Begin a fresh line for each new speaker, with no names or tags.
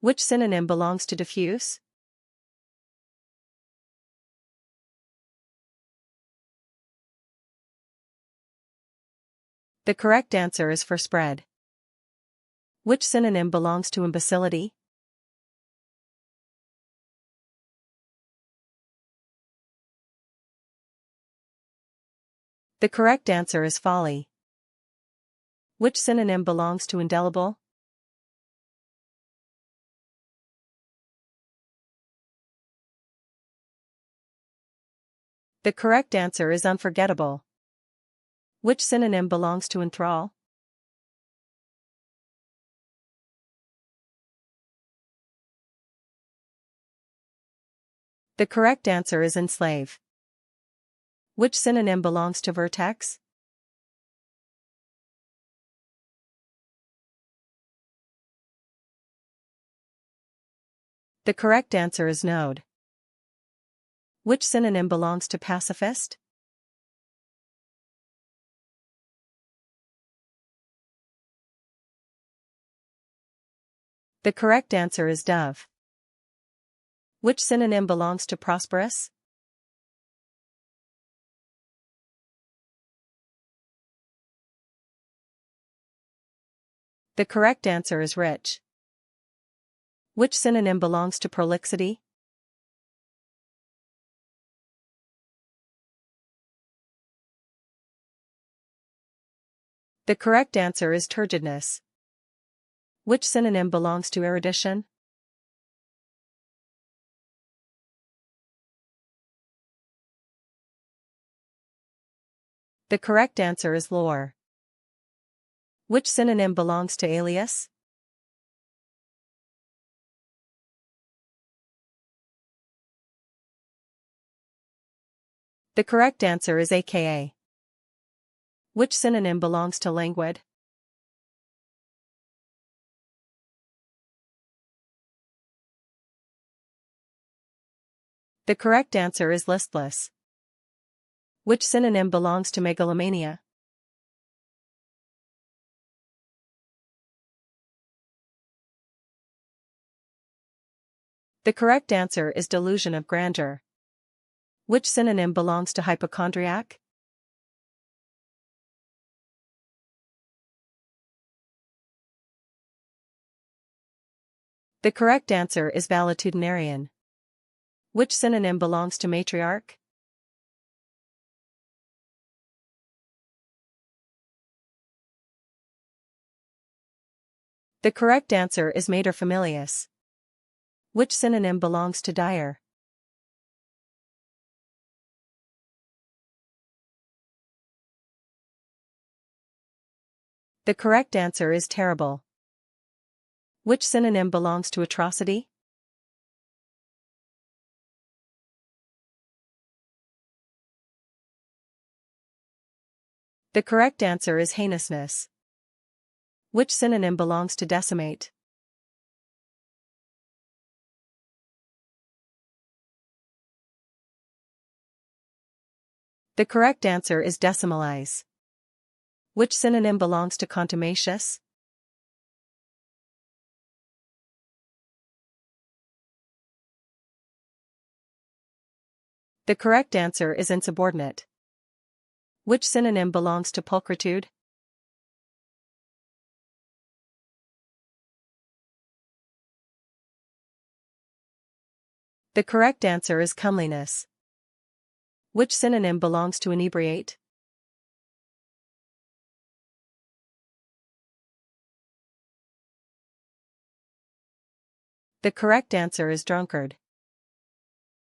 Which synonym belongs to diffuse? The correct answer is for spread. Which synonym belongs to imbecility? The correct answer is folly. Which synonym belongs to indelible? The correct answer is unforgettable. Which synonym belongs to enthrall? The correct answer is enslave. Which synonym belongs to vertex? The correct answer is node. Which synonym belongs to pacifist? The correct answer is dove. Which synonym belongs to prosperous? The correct answer is rich. Which synonym belongs to prolixity? The correct answer is turgidness. Which synonym belongs to erudition? The correct answer is lore. Which synonym belongs to alias? The correct answer is aka. Which synonym belongs to languid? The correct answer is listless. Which synonym belongs to megalomania? The correct answer is delusion of grandeur. Which synonym belongs to hypochondriac? The correct answer is valetudinarian. Which synonym belongs to matriarch? The correct answer is materfamilias. Which synonym belongs to dire? The correct answer is terrible. Which synonym belongs to atrocity? The correct answer is heinousness. Which synonym belongs to decimate? The correct answer is decimalize. Which synonym belongs to contumacious? The correct answer is insubordinate. Which synonym belongs to pulchritude? The correct answer is comeliness. Which synonym belongs to inebriate? The correct answer is drunkard.